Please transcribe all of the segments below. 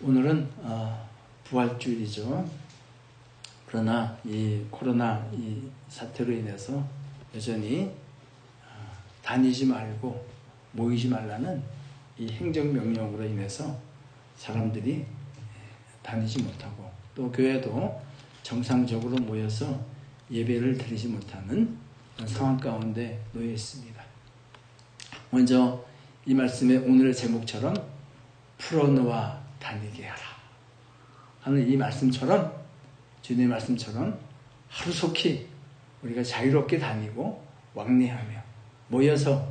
오늘은 부활주일이죠. 그러나 이 코로나 이 사태로 인해서 여전히 다니지 말고 모이지 말라는 이 행정명령으로 인해서 사람들이 다니지 못하고 또 교회도 정상적으로 모여서 예배를 드리지 못하는 상황 가운데 놓여 있습니다. 먼저 이 말씀의 오늘의 제목처럼 풀어놓아 다니게 하라 하는 이 말씀처럼, 주님의 말씀처럼 하루속히 우리가 자유롭게 다니고 왕래하며 모여서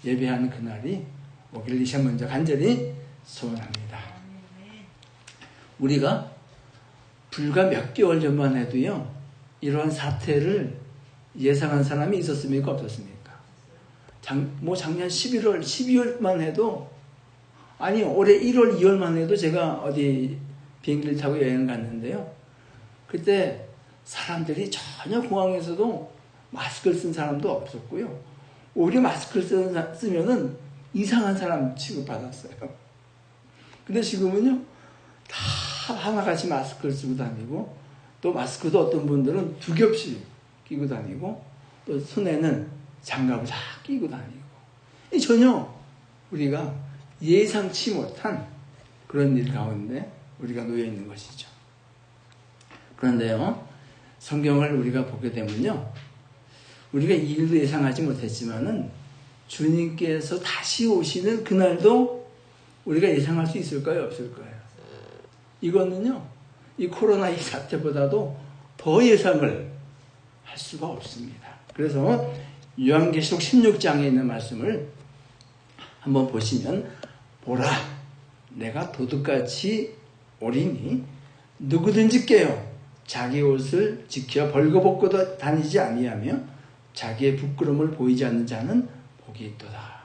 예배하는 그날이 오기를 이 시간 먼저 간절히 소원합니다. 우리가 불과 몇 개월 전만 해도요, 이러한 사태를 예상한 사람이 있었습니까? 없었습니까? 작년 11월, 12월만 해도, 아니, 올해 1월, 2월만 해도 제가 어디 비행기를 타고 여행을 갔는데요. 그때 사람들이 전혀 공항에서도 마스크를 쓴 사람도 없었고요. 오히려 마스크를 쓰면은 이상한 사람 취급받았어요. 근데 지금은요, 다 하나같이 마스크를 쓰고 다니고, 또 마스크도 어떤 분들은 2겹씩 끼고 다니고, 또 손에는 장갑을 다 끼고 다니고, 전혀 우리가 예상치 못한 그런 일 가운데 우리가 놓여 있는 것이죠. 그런데요, 성경을 우리가 보게 되면요, 우리가 이 일도 예상하지 못했지만은 주님께서 다시 오시는 그날도 우리가 예상할 수 있을까요? 없을까요? 이거는요, 이 코로나 이 사태보다도 더 예상을 할 수가 없습니다. 그래서 요한계시록 16장에 있는 말씀을 한번 보시면, 보라, 내가 도둑같이 오리니 누구든지 깨어 자기 옷을 지켜 벌거벗고 다니지 아니하며 자기의 부끄러움을 보이지 않는 자는 복이 있도다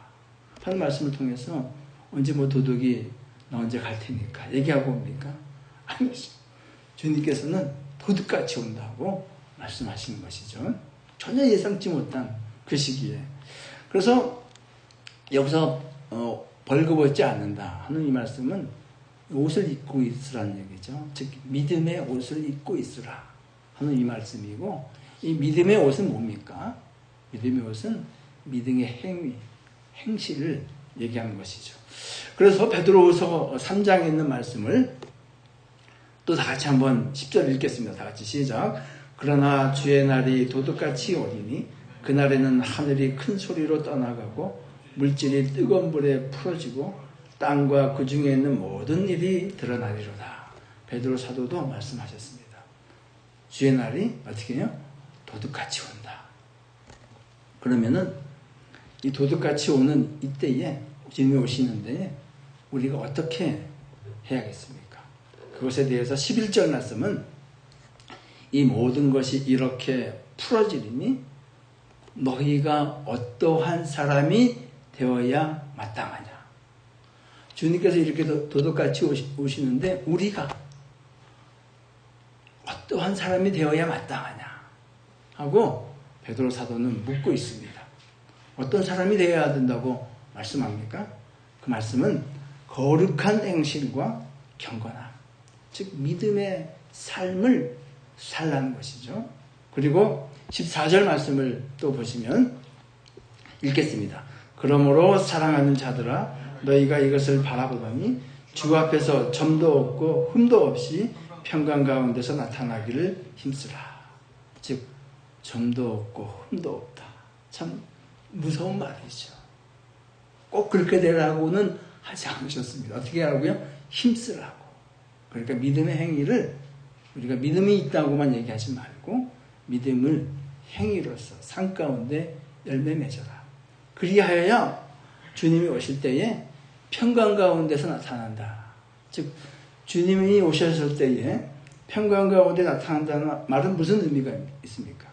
하는 말씀을 통해서, 언제 도둑이 나 언제 갈 테니까 얘기하고 옵니까? 아니죠. 주님께서는 도둑같이 온다고 말씀하시는 것이죠. 전혀 예상치 못한 그 시기에. 그래서 여기서 벌거벗지 않는다 하는 이 말씀은 옷을 입고 있으라는 얘기죠. 즉 믿음의 옷을 입고 있으라 하는 이 말씀이고, 이 믿음의 옷은 뭡니까? 믿음의 옷은 믿음의 행위, 행실을 얘기하는 것이죠. 그래서 베드로후서 3장에 있는 말씀을 또 다 같이 한번 10절 읽겠습니다. 다 같이 시작. 그러나 주의 날이 도둑같이 오리니 그날에는 하늘이 큰 소리로 떠나가고 물질이 뜨거운 불에 풀어지고 땅과 그 중에 있는 모든 일이 드러나리로다. 베드로 사도도 말씀하셨습니다. 주의 날이 어떻게 해요? 도둑같이 온다. 그러면은 이 도둑같이 오는 이때에, 주님이 오시는데 우리가 어떻게 해야겠습니까? 그것에 대해서 11절 말씀은, 이 모든 것이 이렇게 풀어지리니 너희가 어떠한 사람이 되어야 마땅하냐. 주님께서 이렇게 도둑같이 오시는데 우리가 어떠한 사람이 되어야 마땅하냐 하고 베드로 사도는 묻고 있습니다. 어떤 사람이 되어야 된다고 말씀합니까? 그 말씀은 거룩한 행실과 경건함, 즉 믿음의 삶을 살라는 것이죠. 그리고 14절 말씀을 또 보시면 읽겠습니다. 그러므로 사랑하는 자들아, 너희가 이것을 바라보더니 주 앞에서 점도 없고 흠도 없이 평강 가운데서 나타나기를 힘쓰라. 즉 점도 없고 흠도 없다. 참 무서운 말이죠. 꼭 그렇게 되라고는 하지 않으셨습니다. 어떻게 하라고요? 힘쓰라고. 그러니까 믿음의 행위를, 우리가 믿음이 있다고만 얘기하지 말고 믿음을 행위로서 삶 가운데 열매 맺어라. 그리하여야 주님이 오실 때에 평강 가운데서 나타난다. 즉 주님이 오셨을 때에 평강 가운데 나타난다는 말은 무슨 의미가 있습니까?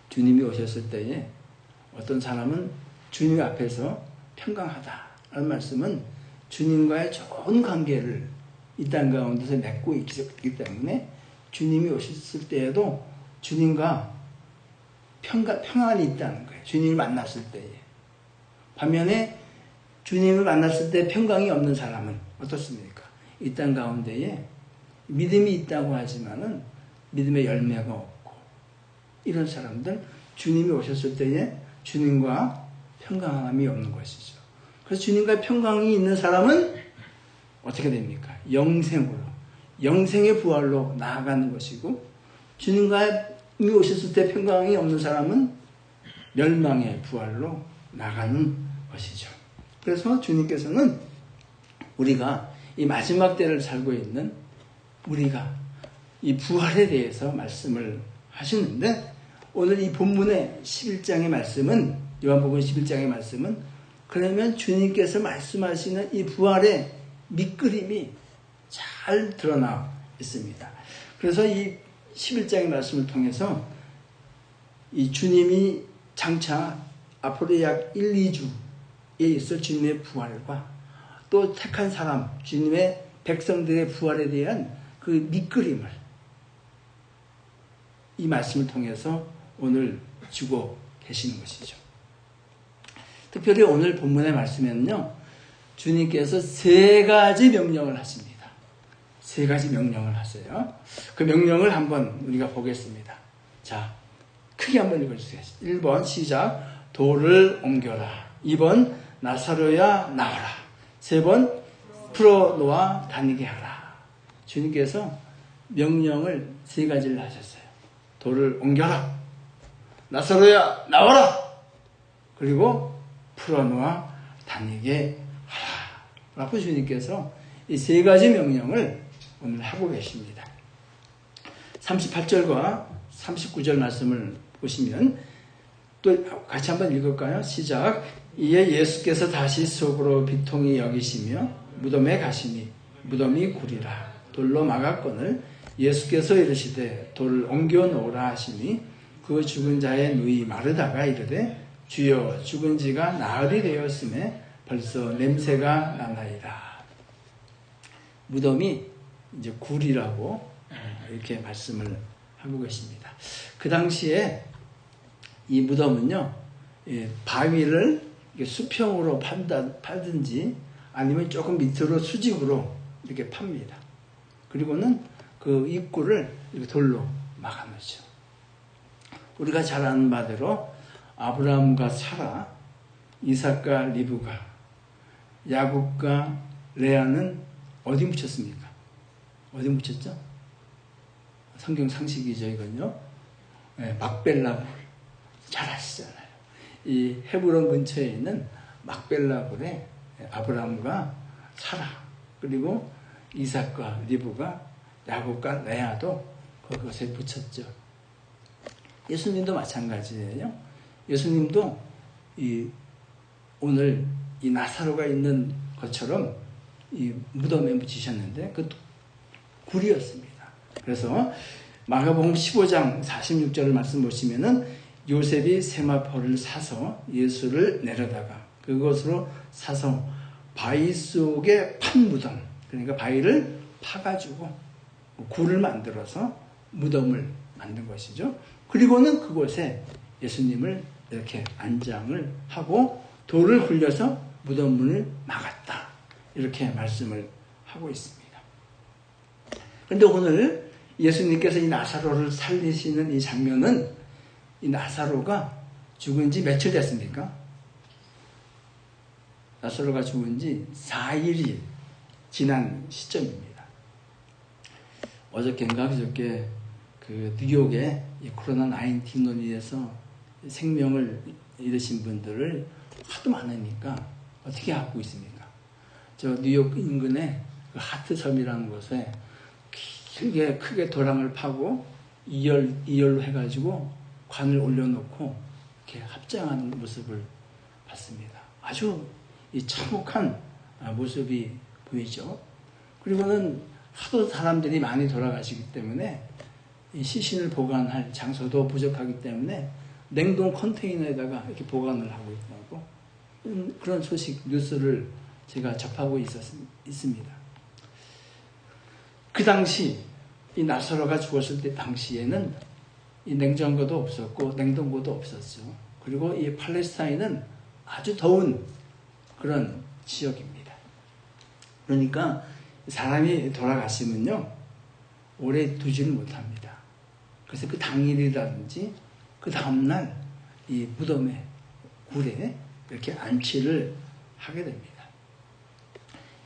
주님이 오셨을 때에 어떤 사람은 주님 앞에서 평강하다라는 말씀은 주님과의 좋은 관계를 이 땅 가운데서 맺고 있기 때문에 주님이 오셨을 때에도 주님과 평안이 있다는 거예요. 주님을 만났을 때에. 반면에 주님을 만났을 때 평강이 없는 사람은 어떻습니까? 이 땅 가운데에 믿음이 있다고 하지만은 믿음의 열매가 없고 이런 사람들 주님이 오셨을 때에 주님과 평강함이 없는 것이죠. 그래서 주님과 평강이 있는 사람은 어떻게 됩니까? 영생으로, 영생의 부활로 나아가는 것이고 주님과 이미 오셨을 때 평강이 없는 사람은 멸망의 부활로 나가는 것이죠. 그래서 주님께서는 우리가 이 마지막 때를 살고 있는 우리가 이 부활에 대해서 말씀을 하시는데 오늘 이 본문의 11장의 말씀은 요한복음 11장의 말씀은 그러면 주님께서 말씀하시는 이 부활의 밑그림이 잘 드러나 있습니다. 그래서 이 11장의 말씀을 통해서 이 주님이 장차 앞으로 약 1, 2주에 있을 주님의 부활과 또 택한 사람, 주님의 백성들의 부활에 대한 그 밑그림을 이 말씀을 통해서 오늘 주고 계시는 것이죠. 특별히 오늘 본문의 말씀에는요, 주님께서 3가지 명령을 하십니다. 3가지 명령을 하세요. 그 명령을 한번 우리가 보겠습니다. 자, 크게 한번 읽어주세요. 1번 시작. 돌을 옮겨라. 2번 나사로야 나와라. 3번 풀어놓아 다니게 하라. 주님께서 명령을 3가지를 하셨어요. 돌을 옮겨라. 나사로야 나와라. 그리고 풀어놓아 다니게 하라. 라고 주님께서 이 3가지 명령을 오늘 하고 계십니다. 38절과 39절 말씀을 보시면 또 같이 한번 읽을까요? 시작. 이에 예수께서 다시 속으로 비통히 여기시며 무덤에 가시니 무덤이 구리라 돌로 막았거늘 예수께서 이르시되 돌을 옮겨 놓으라 하시니 그 죽은 자의 누이 마르다가 이르되 주여 죽은 지가 나흘이 되었음에 벌써 냄새가 나나이다. 무덤이 이제 굴이라고 이렇게 말씀을 하고 계십니다. 그 당시에 이 무덤은요, 바위를 수평으로 파든지 아니면 조금 밑으로 수직으로 이렇게 팝니다. 그리고는 그 입구를 이렇게 돌로 막아놓죠. 우리가 잘 아는 바대로 아브라함과 사라, 이삭과 리브가, 야곱과 레아는 어디 묻혔습니까? 어디 묻혔죠? 성경 상식이죠, 이건요. 막벨라 굴. 잘 아시잖아요. 이 헤브론 근처에 있는 막벨라 굴에 아브라함과 사라, 그리고 이삭과 리브가, 야곱과 레아도 그것에 묻혔죠. 예수님도 마찬가지예요. 예수님도 오늘 이 나사로가 있는 것처럼 이 무덤에 묻히셨는데 그 굴이었습니다. 그래서 마가복음 15장 46절을 말씀 보시면은 요셉이 세마포를 사서 예수를 내려다가 그것으로 사서 바위 속에 판 무덤, 그러니까 바위를 파가지고 굴을 만들어서 무덤을 만든 것이죠. 그리고는 그곳에 예수님을 이렇게 안장을 하고 돌을 굴려서 무덤 문을 막았다. 이렇게 말씀을 하고 있습니다. 그런데 오늘 예수님께서 이 나사로를 살리시는 이 장면은 이 나사로가 죽은 지 며칠 됐습니까? 나사로가 죽은 지 4일이 지난 시점입니다. 어저께인가 그저께 그 뉴욕에 이 코로나19 논의에서 생명을 잃으신 분들을 하도 많으니까 어떻게 하고 있습니까? 저 뉴욕 인근에 그 하트섬이라는 곳에 크게 도랑을 파고 이열로 해가지고 관을 올려놓고 이렇게 합장하는 모습을 봤습니다. 아주 이 참혹한 모습이 보이죠. 그리고는 하도 사람들이 많이 돌아가시기 때문에 이 시신을 보관할 장소도 부족하기 때문에 냉동 컨테이너에다가 이렇게 보관을 하고 있다고 그런 소식 뉴스를 제가 접하고 있습니다. 그 당시 이 나사로가 죽었을 때 당시에는 이 냉장고도 없었고 냉동고도 없었죠. 그리고 이 팔레스타인은 아주 더운 그런 지역입니다. 그러니까 사람이 돌아가시면요, 오래 두지를 못합니다. 그래서 그 당일이라든지 그 다음날 이 무덤에, 굴에 이렇게 안치를 하게 됩니다.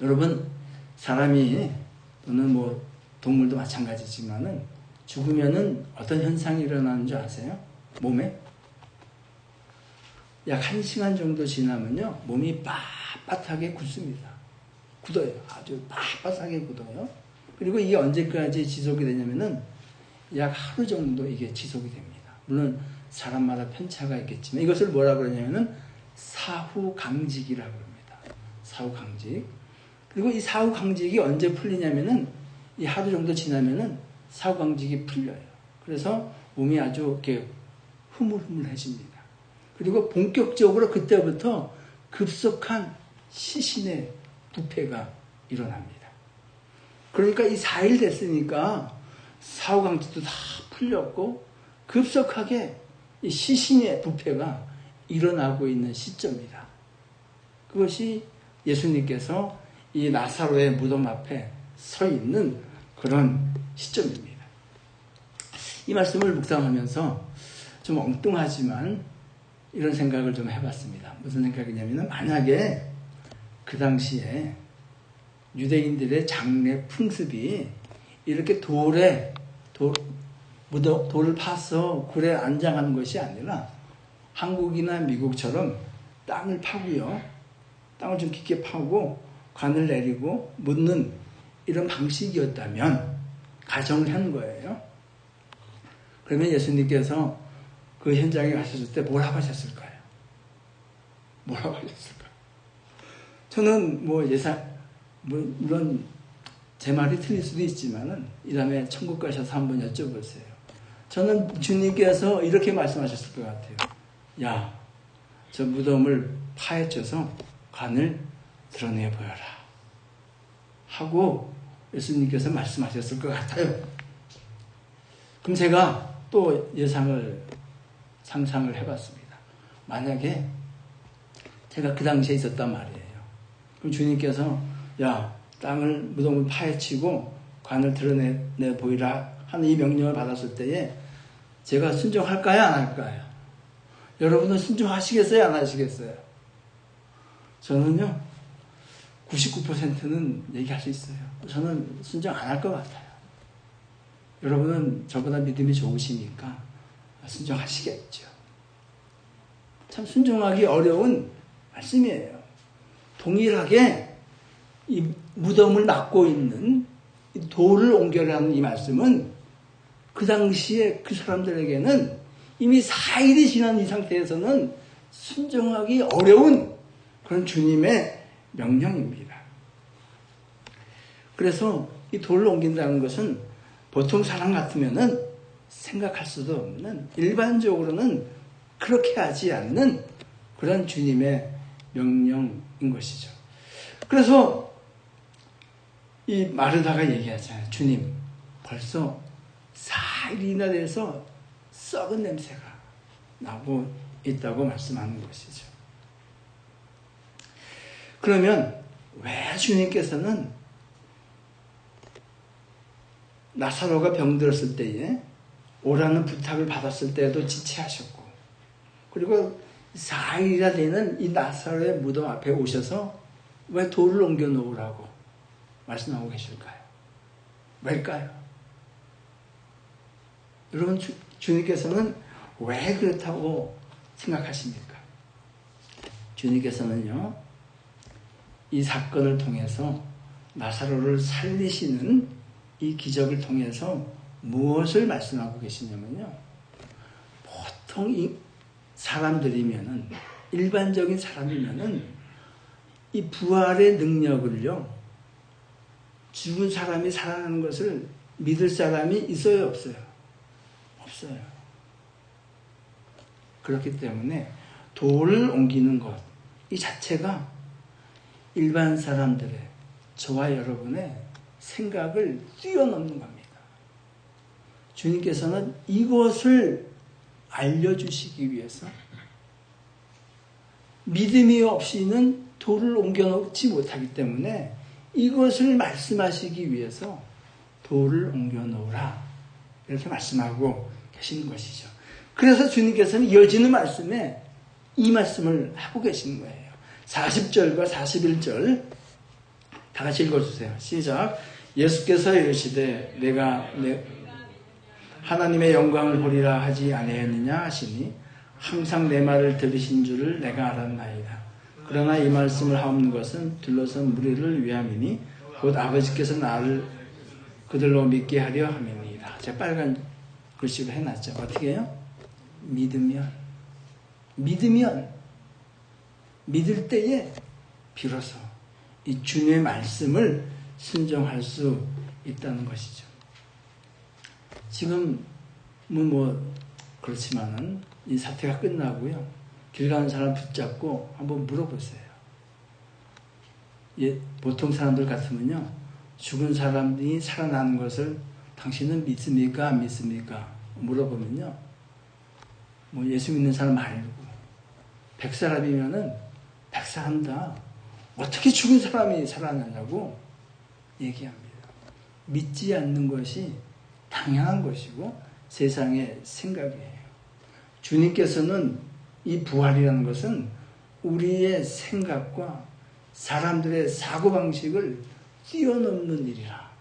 여러분, 사람이 또는 뭐 동물도 마찬가지지만은 죽으면은 어떤 현상이 일어나는 줄 아세요? 몸에? 약 1시간 정도 지나면요, 몸이 빳빳하게 굳습니다. 굳어요. 아주 빳빳하게 굳어요. 그리고 이게 언제까지 지속이 되냐면은 약 하루 정도 이게 지속이 됩니다. 물론 사람마다 편차가 있겠지만 이것을 뭐라 그러냐면은 사후강직이라고 합니다. 사후강직. 그리고 이 사후강직이 언제 풀리냐면은 이 하루 정도 지나면은 사후강직이 풀려요. 그래서 몸이 아주 이렇게 흐물흐물해집니다. 그리고 본격적으로 그때부터 급속한 시신의 부패가 일어납니다. 그러니까 이 4일 됐으니까 사후강직도 다 풀렸고 급속하게 이 시신의 부패가 일어나고 있는 시점이다. 그것이 예수님께서 이 나사로의 무덤 앞에 서 있는 그런 시점입니다. 이 말씀을 묵상하면서 좀 엉뚱하지만 이런 생각을 좀 해봤습니다. 무슨 생각이냐면 만약에 그 당시에 유대인들의 장례 풍습이 이렇게 돌을 파서 굴에 안장하는 것이 아니라 한국이나 미국처럼 땅을 파고요. 땅을 좀 깊게 파고 관을 내리고 묻는 이런 방식이었다면 가정을 한 거예요. 그러면 예수님께서 그 현장에 가셨을 때 뭐라고 하셨을까요? 뭐라고 하셨을까요? 저는 물론 제 말이 틀릴 수도 있지만은 이 다음에 천국 가셔서 한번 여쭤보세요. 저는 주님께서 이렇게 말씀하셨을 것 같아요. 야, 저 무덤을 파헤쳐서 관을 드러내 보여라 하고 예수님께서 말씀하셨을 것 같아요. 그럼 제가 또 상상을 해봤습니다. 만약에 제가 그 당시에 있었단 말이에요. 그럼 주님께서 야, 무덤을 파헤치고 관을 드러내 보이라 하는 이 명령을 받았을 때에 제가 순종할까요? 안 할까요? 여러분은 순종하시겠어요? 안 하시겠어요? 저는요, 99%는 얘기할 수 있어요. 저는 순종 안 할 것 같아요. 여러분은 저보다 믿음이 좋으시니까 순종하시겠죠. 참 순종하기 어려운 말씀이에요. 동일하게 이 무덤을 막고 있는 돌을 옮겨라는 이 말씀은 그 당시에 그 사람들에게는 이미 4일이 지난 이 상태에서는 순종하기 어려운 그런 주님의 명령입니다. 그래서 이 돌을 옮긴다는 것은 보통 사람 같으면은 생각할 수도 없는, 일반적으로는 그렇게 하지 않는 그런 주님의 명령인 것이죠. 그래서 이 마르다가 얘기하잖아요. 주님, 벌써 4일이나 돼서 썩은 냄새가 나고 있다고 말씀하는 것이죠. 그러면 왜 주님께서는 나사로가 병들었을 때에 오라는 부탁을 받았을 때에도 지체하셨고, 그리고 4일이나 되는 이 나사로의 무덤 앞에 오셔서 왜 돌을 옮겨 놓으라고 말씀하고 계실까요? 왜일까요? 여러분, 주님께서는 왜 그렇다고 생각하십니까? 주님께서는요, 이 사건을 통해서 나사로를 살리시는 이 기적을 통해서 무엇을 말씀하고 계시냐면요, 보통 이 사람들이면은, 일반적인 사람이면은 이 부활의 능력을요, 죽은 사람이 살아나는 것을 믿을 사람이 있어요, 없어요? 없어요. 그렇기 때문에 돌을 옮기는 것, 이 자체가 일반 사람들의, 저와 여러분의 생각을 뛰어넘는 겁니다. 주님께서는 이것을 알려주시기 위해서 믿음이 없이는 돌을 옮겨놓지 못하기 때문에 이것을 말씀하시기 위해서 돌을 옮겨 놓으라 이렇게 말씀하고 계시는 것이죠. 그래서 주님께서는 이어지는 말씀에 이 말씀을 하고 계시는 거예요. 40절과 41절 다 같이 읽어주세요. 시작. 예수께서 이르시되 내가 하나님의 영광을 보리라 하지 아니하였느냐 하시니 항상 내 말을 들으신 줄을 내가 알았나이다. 그러나 이 말씀을 하옵는 것은 둘러선 무리를 위함이니 곧 아버지께서 나를 그들로 믿게 하려 함이니이다. 제가 빨간 글씨로 해놨죠. 어떻게 해요? 믿으면 믿을 때에 비로소 이 주님의 말씀을 순종할 수 있다는 것이죠. 지금은 그렇지만은 이 사태가 끝나고요. 길 가는 사람 붙잡고 한번 물어보세요. 보통 사람들 같으면요. 죽은 사람이 살아나는 것을 당신은 믿습니까? 안 믿습니까? 물어보면요. 예수 믿는 사람 말고 100사람이면은 100사람 다 어떻게 죽은 사람이 살아나냐고 얘기합니다. 믿지 않는 것이 당연한 것이고 세상의 생각이에요. 주님께서는 이 부활이라는 것은 우리의 생각과 사람들의 사고방식을 뛰어넘는 일이라.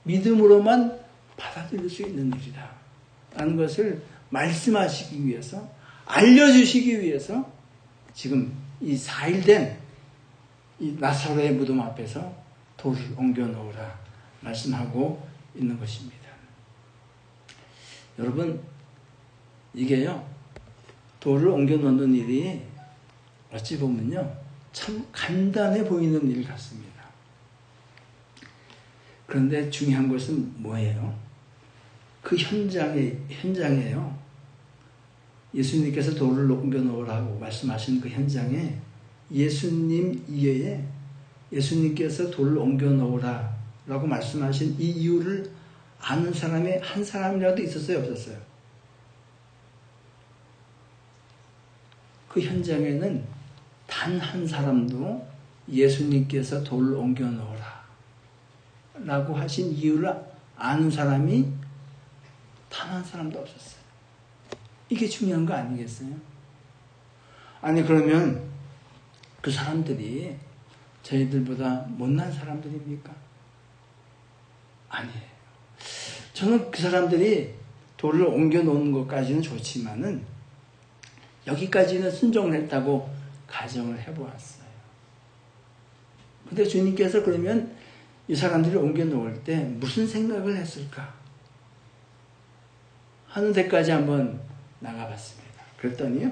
믿음으로만 받아들일 수 있는 일이다. 라는 것을 말씀하시기 위해서, 알려주시기 위해서 지금 이 4일 된 이 나사로의 무덤 앞에서 돌을 옮겨 놓으라 말씀하고 있는 것입니다. 여러분, 이게요, 돌을 옮겨 놓는 일이 어찌 보면요, 참 간단해 보이는 일 같습니다. 그런데 중요한 것은 뭐예요? 그 현장에요. 예수님께서 돌을 옮겨 놓으라고 말씀하신 그 현장에 예수님 이외에 예수님께서 돌을 옮겨 놓으라라고 말씀하신 이 이유를 아는 사람이 한 사람이라도 있었어요, 없었어요? 그 현장에는 단 한 사람도 예수님께서 돌을 옮겨 놓으라 라고 하신 이유를 아는 사람이 단 한 사람도 없었어요. 이게 중요한 거 아니겠어요? 아니, 그러면 그 사람들이 저희들보다 못난 사람들입니까? 아니에요. 저는 그 사람들이 돌을 옮겨 놓는 것까지는 좋지만은 여기까지는 순종을 했다고 가정을 해보았어요. 근데 주님께서 그러면 이 사람들이 옮겨 놓을 때 무슨 생각을 했을까 하는 데까지 한번 나가봤습니다. 그랬더니요,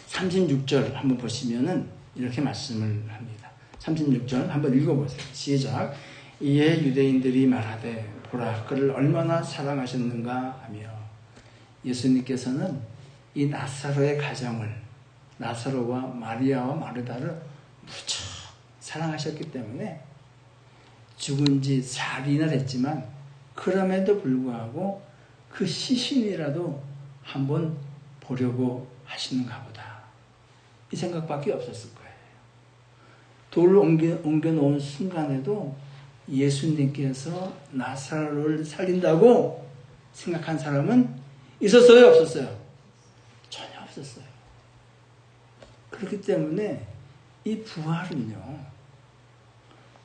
36절 한번 보시면은 이렇게 말씀을 합니다. 36절 한번 읽어보세요. 시작. 이에 유대인들이 말하되 보라 그를 얼마나 사랑하셨는가 하며, 예수님께서는 이 나사로의 가정을, 나사로와 마리아와 마르다를 무척 사랑하셨기 때문에 죽은 지 4일이나 됐지만 그럼에도 불구하고 그 시신이라도 한번 보려고 하시는가 보다, 이 생각밖에 없었을 거예요. 돌을 옮겨 놓은 순간에도 예수님께서 나사로를 살린다고 생각한 사람은 있었어요, 없었어요? 전혀 없었어요. 그렇기 때문에 이 부활은요,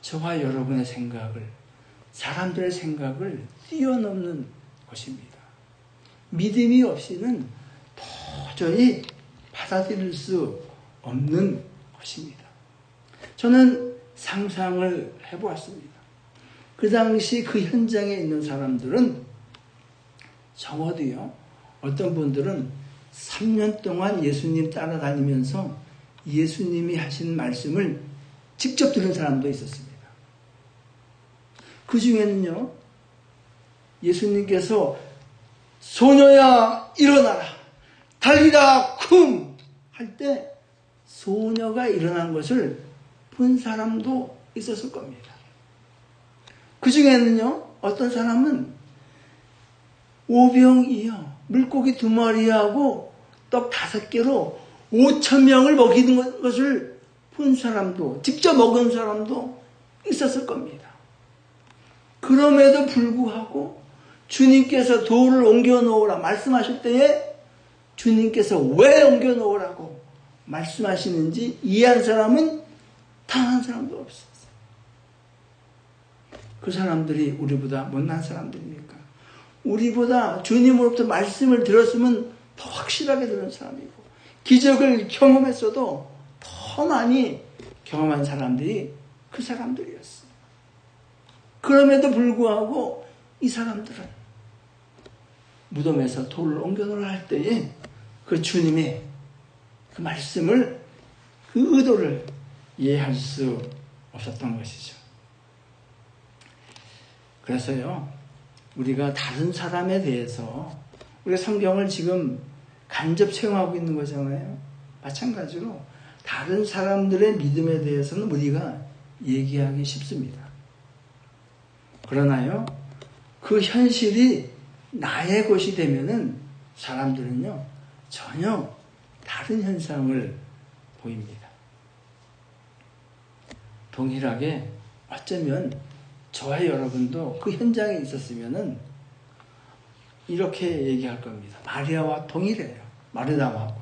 저와 여러분의 생각을, 사람들의 생각을 뛰어넘는 것입니다. 믿음이 없이는 도저히 받아들일 수 없는 것입니다. 저는 상상을 해보았습니다. 그 당시 그 현장에 있는 사람들은 적어도요, 어떤 분들은 3년 동안 예수님 따라다니면서 예수님이 하신 말씀을 직접 들은 사람도 있었습니다. 그 중에는요, 예수님께서 소녀야 일어나라, 달리라 쿵 할 때 소녀가 일어난 것을 본 사람도 있었을 겁니다. 그 중에는요, 어떤 사람은 오병이어 물고기 2마리하고 떡 5개로 5,000명을 먹이는 것을 본 사람도, 직접 먹은 사람도 있었을 겁니다. 그럼에도 불구하고 주님께서 돌을 옮겨 놓으라 말씀하실 때에 주님께서 왜 옮겨 놓으라고 말씀하시는지 이해한 사람은 단 한 사람도 없었어요. 그 사람들이 우리보다 못난 사람들입니까? 우리보다 주님으로부터 말씀을 들었으면 더 확실하게 들은 사람이고 기적을 경험했어도 더 많이 경험한 사람들이 그 사람들이었어요. 그럼에도 불구하고 이 사람들은 무덤에서 돌을 옮겨놓으라 할 때에 그 주님의 그 말씀을, 그 의도를 이해할 수 없었던 것이죠. 그래서요, 우리가 다른 사람에 대해서 우리가 성경을 지금 간접 체험하고 있는 거잖아요. 마찬가지로 다른 사람들의 믿음에 대해서는 우리가 얘기하기 쉽습니다. 그러나요, 그 현실이 나의 것이 되면은 사람들은요, 전혀 다른 현상을 보입니다. 동일하게 어쩌면 저와 여러분도 그 현장에 있었으면은 이렇게 얘기할 겁니다. 마리아와 동일해요. 마리아하고.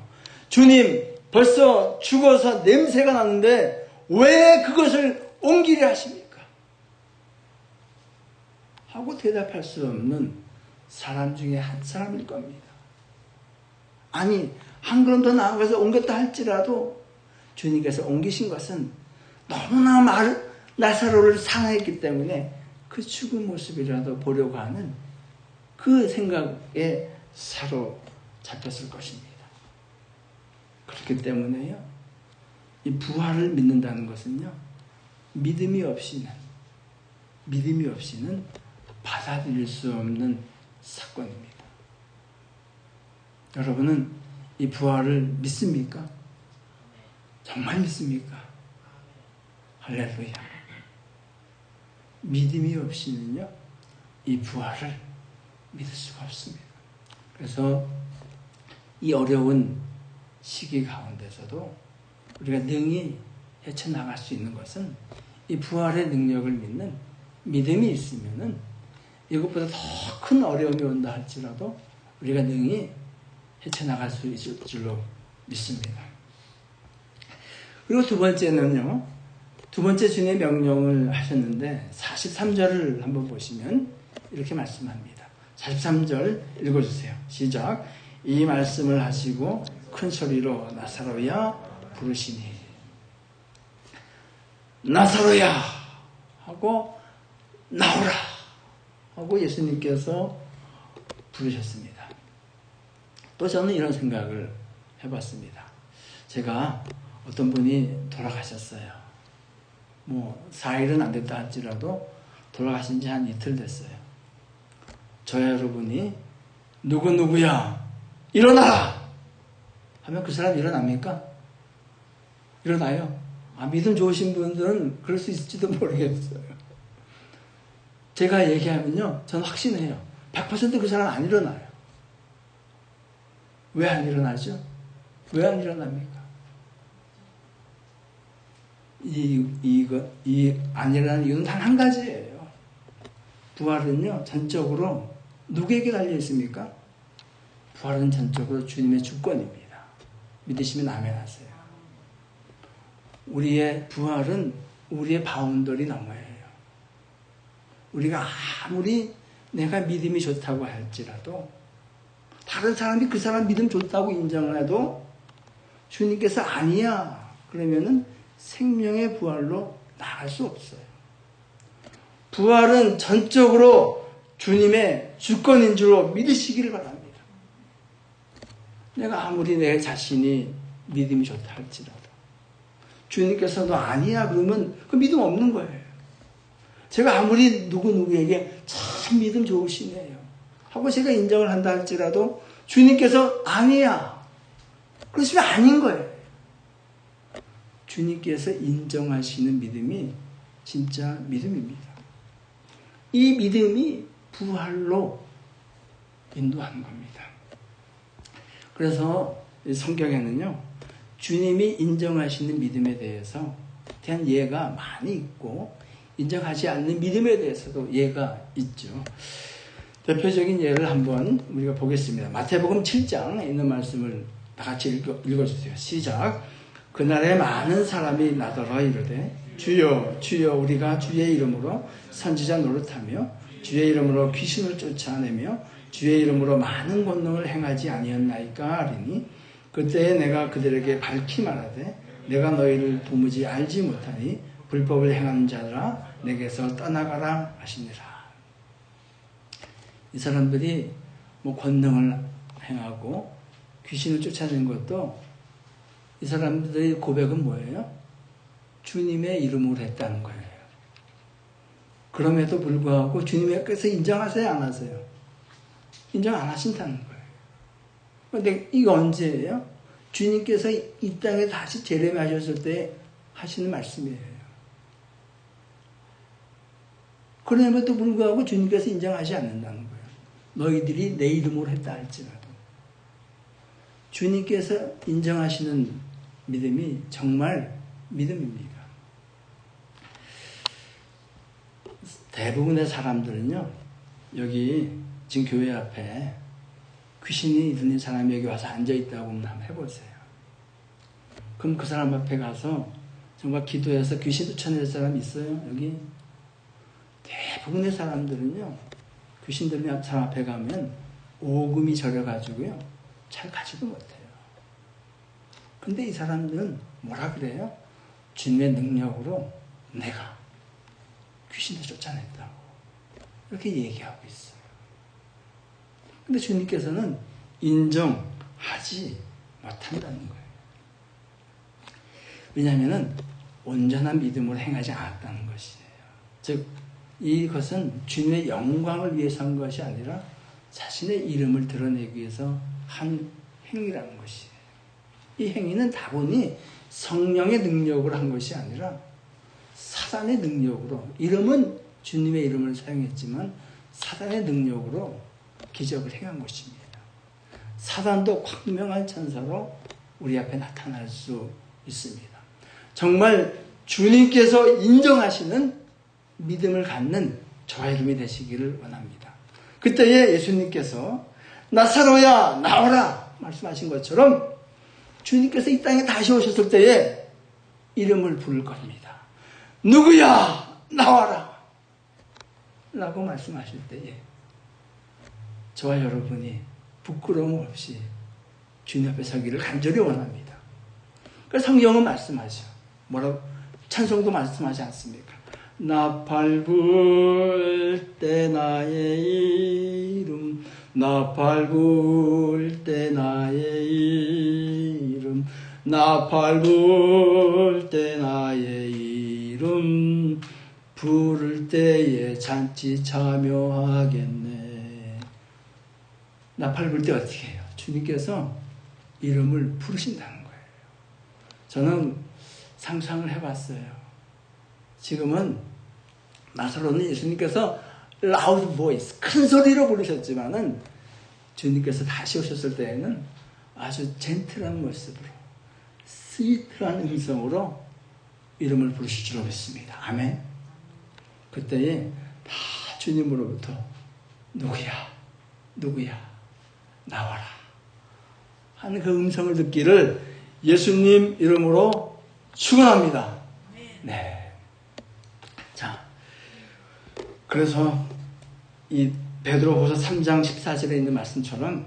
주님, 벌써 죽어서 냄새가 나는데 왜 그것을 옮기려 하십니까? 하고 대답할 수 없는 사람 중에 한 사람일 겁니다. 아니, 한 걸음 더 나아가서 옮겼다 할지라도 주님께서 옮기신 것은 너무나 나사로를 사랑했기 때문에 그 죽은 모습이라도 보려고 하는 그 생각에 사로잡혔을 것입니다. 그렇기 때문에요, 이 부활을 믿는다는 것은요, 믿음이 없이는 받아들일 수 없는 사건입니다. 여러분은 이 부활을 믿습니까? 정말 믿습니까? 할렐루야. 믿음이 없이는요, 이 부활을 믿을 수가 없습니다. 그래서 이 어려운 시기 가운데서도 우리가 능히 헤쳐나갈 수 있는 것은 이 부활의 능력을 믿는 믿음이 있으면은 이것보다 더 큰 어려움이 온다 할지라도 우리가 능히 헤쳐나갈 수 있을 줄로 믿습니다. 그리고 두 번째는요, 두 번째 주님의 명령을 하셨는데 43절을 한번 보시면 이렇게 말씀합니다. 43절 읽어주세요. 시작. 이 말씀을 하시고 큰 소리로 나사로야 부르시니, 나사로야 하고 나오라 하고 예수님께서 부르셨습니다. 또 저는 이런 생각을 해봤습니다. 제가 어떤 분이 돌아가셨어요. 4일은 안 됐다 할지라도 돌아가신 지 한 이틀 됐어요. 저 여러분이 누구야 일어나라 하면 그 사람 일어납니까? 일어나요. 믿음 좋으신 분들은 그럴 수 있을지도 모르겠어요. 제가 얘기하면요, 저는 확신해요. 100% 그 사람 안 일어나요. 왜 안 일어나죠? 왜 안 일어납니까? 안 일어나는 이유는 단 한 가지예요. 부활은요, 전적으로 누구에게 달려 있습니까? 부활은 전적으로 주님의 주권입니다. 믿으시면 아멘 하세요. 우리의 부활은 우리의 바운더리 너머예요. 우리가 아무리 내가 믿음이 좋다고 할지라도, 다른 사람이 그 사람 믿음 좋다고 인정을 해도 주님께서 아니야 그러면은 생명의 부활로 나갈 수 없어요. 부활은 전적으로 주님의 주권인 줄로 믿으시기를 바랍니다. 내가 아무리 내 자신이 믿음이 좋다 할지라도 주님께서도 아니야 그러면 그 믿음 없는 거예요. 제가 아무리 누구에게 참 믿음 좋으시네요 하고 제가 인정을 한다 할지라도 주님께서 아니야 그러시면 아닌 거예요. 주님께서 인정하시는 믿음이 진짜 믿음입니다. 이 믿음이 부활로 인도하는 겁니다. 그래서 성경에는요, 주님이 인정하시는 믿음에 대해서 대한 예가 많이 있고 인정하지 않는 믿음에 대해서도 예가 있죠. 대표적인 예를 한번 우리가 보겠습니다. 마태복음 7장에 있는 말씀을 다 같이 읽어주세요. 시작. 그날에 많은 사람이 나더러 이르되 주여 주여 우리가 주의 이름으로 선지자 노릇하며 주의 이름으로 귀신을 쫓아내며 주의 이름으로 많은 권능을 행하지 아니었나이까 하리니 그때에 내가 그들에게 밝히 말하되 내가 너희를 도무지 알지 못하니 불법을 행하는 자들아 내게서 떠나가라 하시니라. 이 사람들이 뭐 권능을 행하고 귀신을 쫓아내는 것도 이 사람들의 고백은 뭐예요? 주님의 이름으로 했다는 거예요. 그럼에도 불구하고 주님께서 인정하세요? 안 하세요? 인정 안 하신다는 거예요. 그런데 이거 언제예요? 주님께서 이 땅에 다시 재림하셨을 때 하시는 말씀이에요. 그럼에도 불구하고 주님께서 인정하지 않는다는 거예요. 너희들이 내 이름으로 했다 할지라도. 주님께서 인정하시는 믿음이 정말 믿음입니다. 대부분의 사람들은요, 여기 지금 교회 앞에 귀신이 들린 사람이 여기 와서 앉아있다고 한번 해보세요. 그럼 그 사람 앞에 가서 정말 기도해서 귀신 쫓아낼 사람 있어요? 여기? 대부분의 사람들은요, 귀신 들린 사람 앞에 가면 오금이 저려가지고요, 잘 가지도 못해요. 근데 이 사람들은 뭐라 그래요? 주님의 능력으로 내가 귀신을 쫓아냈다고 이렇게 얘기하고 있어요. 근데 주님께서는 인정하지 못한다는 거예요. 왜냐하면 온전한 믿음으로 행하지 않았다는 것이에요. 즉 이것은 주님의 영광을 위해서 한 것이 아니라 자신의 이름을 드러내기 위해서 한 행위라는 것이에요. 이 행위는 다분히 성령의 능력으로 한 것이 아니라 사단의 능력으로, 이름은 주님의 이름을 사용했지만 사단의 능력으로 기적을 행한 것입니다. 사단도 광명한 천사로 우리 앞에 나타날 수 있습니다. 정말 주님께서 인정하시는 믿음을 갖는 저와 여러분이 되시기를 원합니다. 그때에 예수님께서 나사로야 나오라 말씀하신 것처럼 주님께서 이 땅에 다시 오셨을 때에 이름을 부를 겁니다. 누구야 나와라 라고 말씀하실 때에 저와 여러분이 부끄러움 없이 주님 앞에 서기를 간절히 원합니다. 그래서 성경은 말씀하죠. 뭐라고? 찬송도 말씀하지 않습니까? 나팔 불 때 나의 이름, 나팔 불 때 나의 이름, 나팔 불 때 나의 이름, 부를 때에 잔치 참여하겠네. 나팔 불 때 어떻게 해요? 주님께서 이름을 부르신다는 거예요. 저는 상상을 해봤어요. 지금은 나사로는 예수님께서 loud voice, 큰 소리로 부르셨지만은 주님께서 다시 오셨을 때에는 아주 젠틀한 모습으로 스위트한 음성으로 이름을 부르실 줄 믿습니다. 아멘. 그때에 다 주님으로부터 누구야 누구야 나와라 하는 그 음성을 듣기를 예수님 이름으로 축원합니다. 네. 자, 그래서 이 베드로후서 3장 14절에 있는 말씀처럼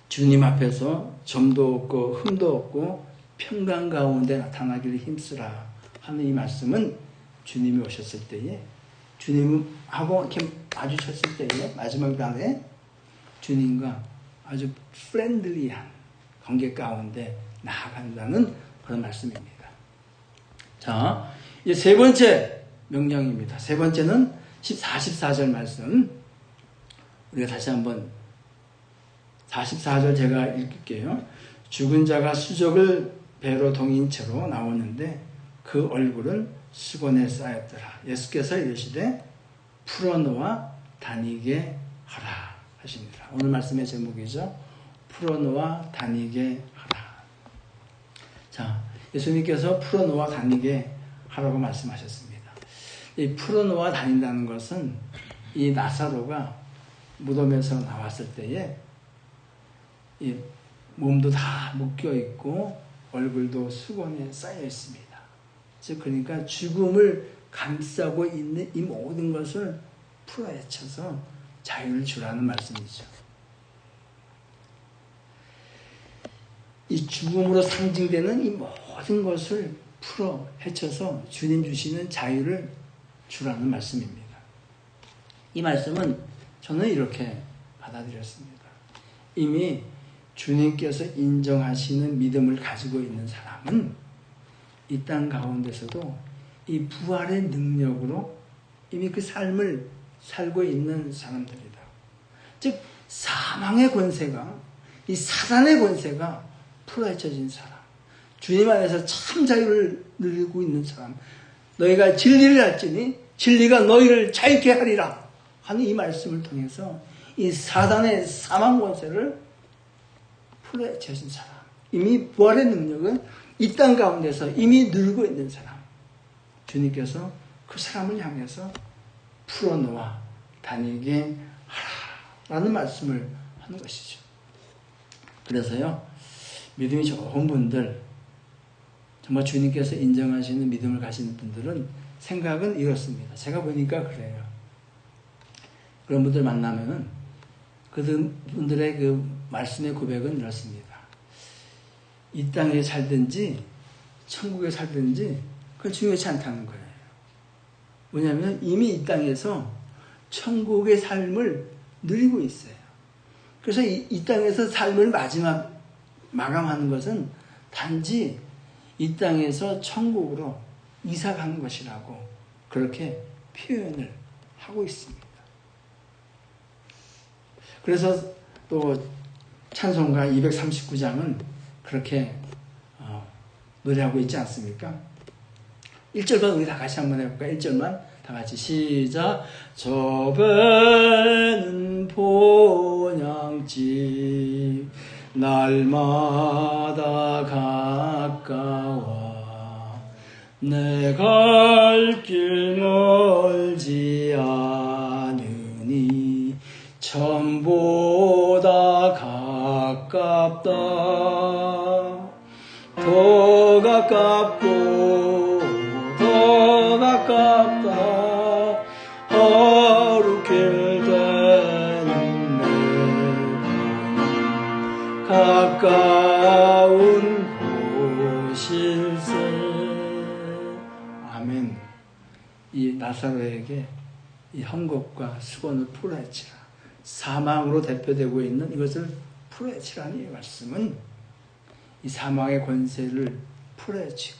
주님 앞에서 점도 없고 흠도 없고 평강 가운데 나타나기를 힘쓰라 하는 이 말씀은 주님이 오셨을 때에 주님하고 이렇게 마주쳤을 때에 마지막 날에 주님과 아주 프렌들리한 관계 가운데 나아간다는 그런 말씀입니다. 자, 이제 세 번째 명령입니다. 세 번째는 44절 말씀. 우리가 다시 한번 44절 제가 읽을게요. 죽은 자가 수족을 배로 동인 채로 나오는데 그 얼굴은 수건에 쌓였더라. 예수께서 이르시되 풀어놓아 다니게 하라 하십니다. 오늘 말씀의 제목이죠. 풀어놓아 다니게 하라. 자, 예수님께서 풀어놓아 다니게 하라고 말씀하셨습니다. 이 풀어놓아 다닌다는 것은 이 나사로가 무덤에서 나왔을 때에 이 몸도 다 묶여 있고 얼굴도 수건에 쌓여 있습니다. 즉 그러니까 죽음을 감싸고 있는 이 모든 것을 풀어헤쳐서 자유를 주라는 말씀이죠. 이 죽음으로 상징되는 이 모든 것을 풀어헤쳐서 주님 주시는 자유를 주라는 말씀입니다. 이 말씀은 저는 이렇게 받아들였습니다. 이미 주님께서 인정하시는 믿음을 가지고 있는 사람은 이 땅 가운데서도 이 부활의 능력으로 이미 그 삶을 살고 있는 사람들이다. 즉 사망의 권세가, 이 사단의 권세가 풀어헤쳐진 사람, 주님 안에서 참 자유를 누리고 있는 사람, 너희가 진리를 알지니 진리가 너희를 자유케 하리라 하는 이 말씀을 통해서 이 사단의 사망 권세를 풀어헤쳐진 사람, 이미 부활의 능력은 이 땅 가운데서 이미 누리고 있는 사람, 주님께서 그 사람을 향해서 풀어놓아 다니게 하라라는 말씀을 하는 것이죠. 그래서요, 믿음이 좋은 분들, 정말 주님께서 인정하시는 믿음을 가지는 분들은 생각은 이렇습니다. 제가 보니까 그래요. 그런 분들 만나면은 그분들의 그 말씀의 고백은 이렇습니다. 이 땅에 살든지 천국에 살든지 그건 중요치 않다는 거예요. 왜냐하면 이미 이 땅에서 천국의 삶을 누리고 있어요. 그래서 이 땅에서 삶을 마감하는 것은 단지 이 땅에서 천국으로 이사가는 것이라고 그렇게 표현을 하고 있습니다. 그래서 또 찬송가 239장은 그렇게 노래하고 있지 않습니까? 1절만 우리 다 같이 한번 해볼까요? 1절만 다 같이 시작. 저 배는 본향집 날마다 가까워 내 갈 길 멀지 않으니 전보다 가깝다. 더 가깝고 더 가깝다. 거룩할 때는 내 가까운 곳일세. 아멘. 이 나사로에게 이 헝겊과 수건을 풀어헤치라, 사망으로 대표되고 있는 이것을 풀어헤치라는 이 말씀은 이 사망의 권세를 풀어헤치고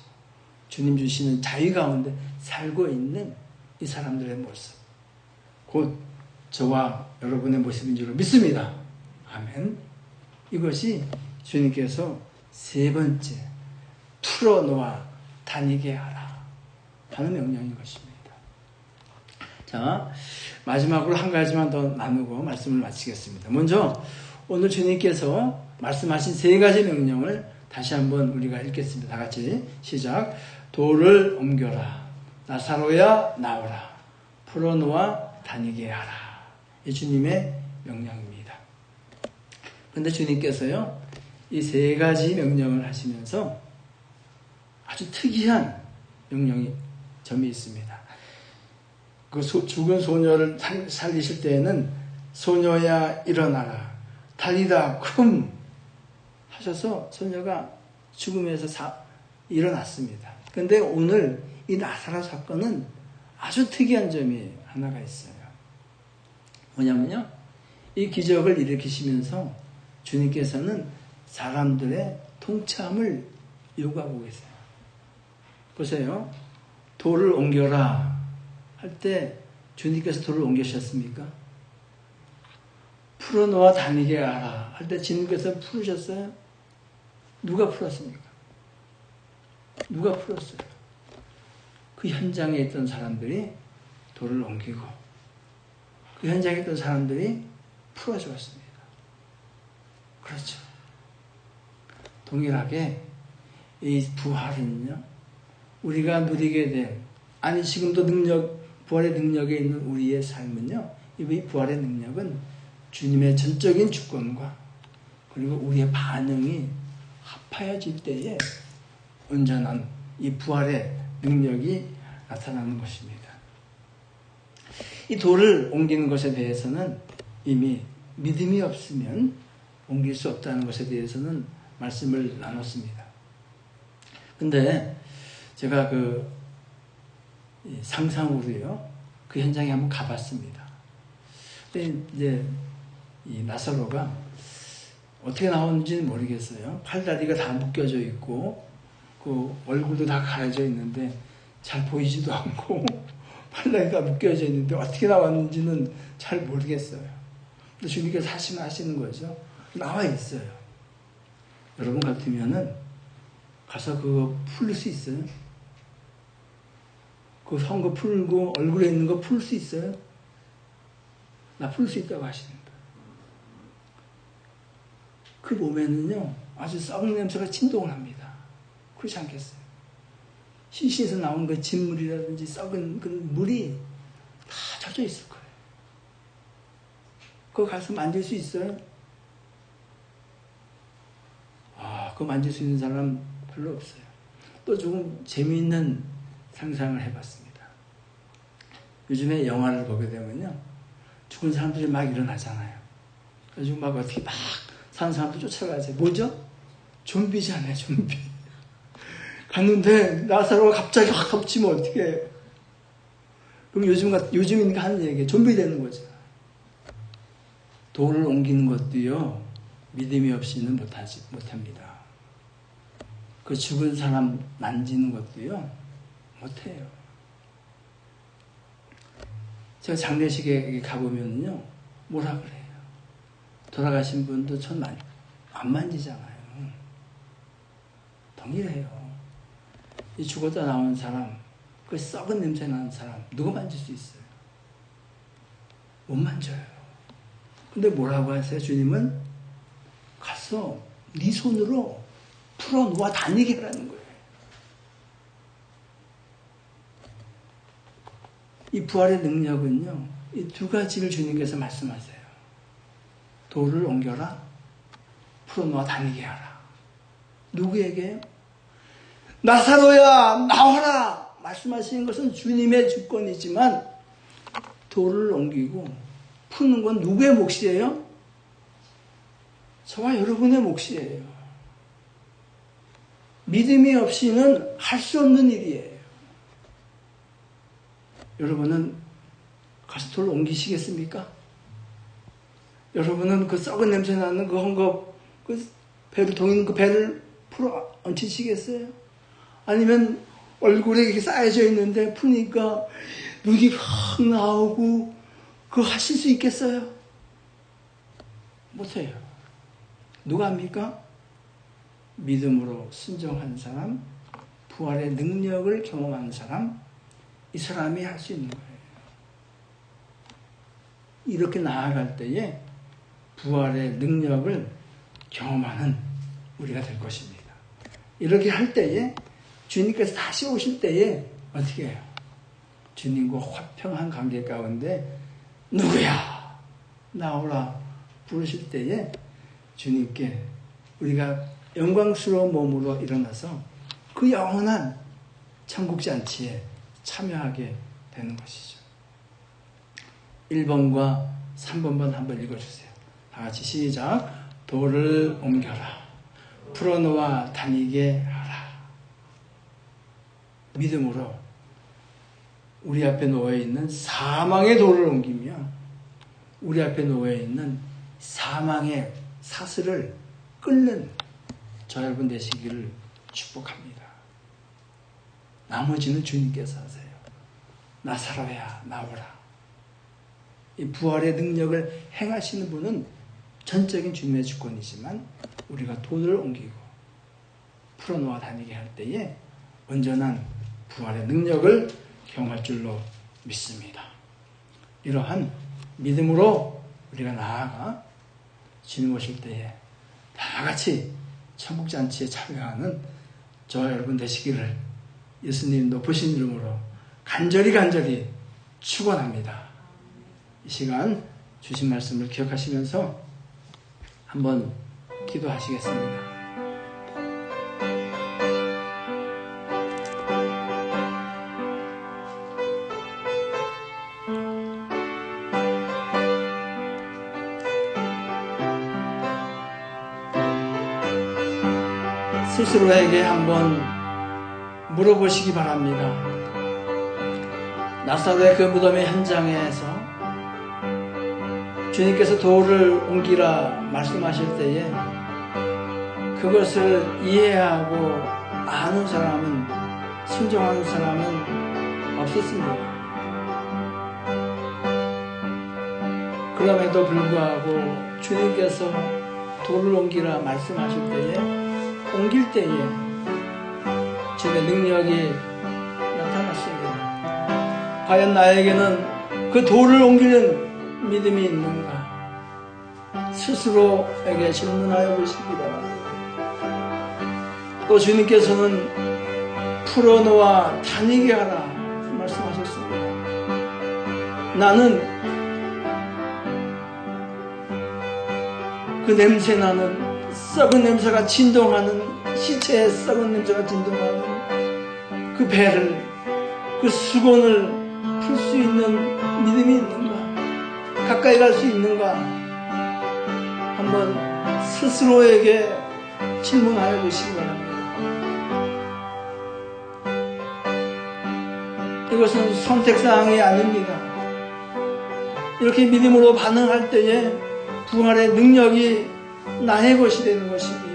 주님 주시는 자유 가운데 살고 있는 이 사람들의 모습, 곧 저와 여러분의 모습인 줄 믿습니다. 아멘. 이것이 주님께서 세 번째 풀어놓아 다니게 하라 하는 명령인 것입니다. 자, 마지막으로 한 가지만 더 나누고 말씀을 마치겠습니다. 먼저 오늘 주님께서 말씀하신 세 가지 명령을 다시 한번 우리가 읽겠습니다. 다 같이 시작. 돌을 옮겨라. 나사로야 나오라. 풀어놓아 다니게 하라. 이 주님의 명령입니다. 그런데 주님께서요, 이 세 가지 명령을 하시면서 아주 특이한 명령이 점이 있습니다. 그 죽은 소녀를 살리실 때에는 소녀야 일어나라. 달리다 쿰 하셔서 소녀가 죽음에서 일어났습니다. 그런데 오늘 이 나사로 사건은 아주 특이한 점이 하나가 있어요. 뭐냐면요, 이 기적을 일으키시면서 주님께서는 사람들의 통참을 요구하고 계세요. 보세요. 돌을 옮겨라 할 때 주님께서 돌을 옮기셨습니까? 풀어놓아 다니게 하라 할 때 주님께서 풀으셨어요? 누가 풀었습니까? 누가 풀었어요? 그 현장에 있던 사람들이 돌을 옮기고 그 현장에 있던 사람들이 풀어주었습니다. 그렇죠. 동일하게 이 부활은요, 우리가 누리게 될, 아니 지금도 부활의 능력에 있는 우리의 삶은요, 이 부활의 능력은 주님의 전적인 주권과 그리고 우리의 반응이 합하여질 때에 온전한 이 부활의 능력이 나타나는 것입니다. 이 돌을 옮기는 것에 대해서는 이미 믿음이 없으면 옮길 수 없다는 것에 대해서는 말씀을 나눴습니다. 근데 제가 상상으로요, 그 현장에 한번 가봤습니다. 근데 이제 이 나사로가 어떻게 나오는지는 모르겠어요. 팔다리가 다 묶여져 있고, 그 얼굴도 다 가려져 있는데 잘 보이지도 않고, 팔다리가 묶여져 있는데 어떻게 나왔는지는 잘 모르겠어요. 근데 주님께서 하시는 거죠. 나와 있어요. 여러분 같으면은 가서 그거 풀 수 있어요? 그 선거 풀고 얼굴에 있는 거 풀 수 있어요? 나 풀 수 있다고 하시는 거예요. 그 몸에는요, 아주 썩은 냄새가 진동을 합니다. 그렇지 않겠어요? 시신에서 나온 그 진물이라든지 썩은 그 물이 다 젖어 있을 거예요. 그거 가서 만질 수 있어요? 그거 만질 수 있는 사람 별로 없어요. 또 조금 재미있는 상상을 해봤습니다. 요즘에 영화를 보게 되면요, 죽은 사람들이 막 일어나잖아요. 그래서 막 어떻게 막 사는 사람도 쫓아가죠. 뭐죠? 좀비잖아요, 좀비. 갔는데 나사로가 갑자기 확 덮치면 어떻게 해요? 그럼 요즘이니까 하는 얘기예요. 좀비 되는 거죠. 돌을 옮기는 것도요, 믿음이 없이는 못합니다. 그 죽은 사람 만지는 것도요, 못해요. 제가 장례식에 가보면요, 뭐라 그래요? 돌아가신 분도 전 안 만지잖아요. 동일해요. 이 죽었다 나온 사람, 그 썩은 냄새 나는 사람, 누가 만질 수 있어요? 못 만져요. 근데 뭐라고 하세요? 주님은 가서 네 손으로 풀어놓아 다니게 하라는 거예요. 이 부활의 능력은요, 이 두 가지를 주님께서 말씀하세요. 돌을 옮겨라, 풀어놓아 다니게 하라. 누구에게? 나사로야, 나와라! 말씀하시는 것은 주님의 주권이지만, 돌을 옮기고 푸는 건 누구의 몫이에요? 저와 여러분의 몫이에요. 믿음이 없이는 할 수 없는 일이에요. 여러분은 가서 돌을 옮기시겠습니까? 여러분은 그 썩은 냄새 나는 그 헝겊, 그 배를 동이는 그 배를 풀어 얹히시겠어요? 아니면 얼굴에 이렇게 쌓여져 있는데 푸니까 눈이 확 나오고 그거 하실 수 있겠어요? 못해요. 누가 합니까? 믿음으로 순종한 사람, 부활의 능력을 경험한 사람, 이 사람이 할 수 있는 거예요. 이렇게 나아갈 때에 부활의 능력을 경험하는 우리가 될 것입니다. 이렇게 할 때에 주님께서 다시 오실 때에 어떻게 해요? 주님과 화평한 관계 가운데 누구야? 나오라 부르실 때에 주님께 우리가 영광스러운 몸으로 일어나서 그 영원한 천국잔치에 참여하게 되는 것이죠. 1번과 3번만 한번 읽어주세요. 다 같이 시작. 돌을 옮겨라. 풀어놓아 다니게 하라. 믿음으로 우리 앞에 놓여있는 사망의 돌을 옮기며 우리 앞에 놓여있는 사망의 사슬을 끊는 저 여러분 되시기를 축복합니다. 나머지는 주님께서 하세요. 나사로야 나오라. 이 부활의 능력을 행하시는 분은 전적인 주님의 주권이지만 우리가 돌을 옮기고 풀어놓아 다니게 할 때에 온전한 부활의 능력을 경험할 줄로 믿습니다. 이러한 믿음으로 우리가 나아가 주님 오실 때에 다 같이 천국잔치에 참여하는 저와 여러분 되시기를 예수님 높으신 이름으로 간절히 축원합니다. 이 시간 주신 말씀을 기억하시면서 한번 기도하시겠습니다. 스스로에게 한번 물어보시기 바랍니다. 나사로의 그 무덤의 현장에서 주님께서 돌을 옮기라 말씀하실 때에 그것을 이해하고 아는 사람은, 순종하는 사람은 없었습니다. 그럼에도 불구하고 주님께서 돌을 옮기라 말씀하실 때에 옮길 때에 주님의 능력이 나타났습니다. 과연 나에게는 그 돌을 옮기는 믿음이 있는가? 스스로에게 질문하여 보시기 바랍니다. 또 주님께서는 풀어놓아 다니게 하라 말씀하셨습니다. 나는 그 냄새나는 썩은 냄새가 진동하는, 시체의 썩은 냄새가 진동하는 그 배를, 그 수건을 풀 수 있는 믿음이 있는가? 가까이 갈 수 있는가? 한번 스스로에게 질문하여 보시기 바랍니다. 이것은 선택사항이 아닙니다. 이렇게 믿음으로 반응할 때에 부활의 능력이 나의 것이 되는 것입니다.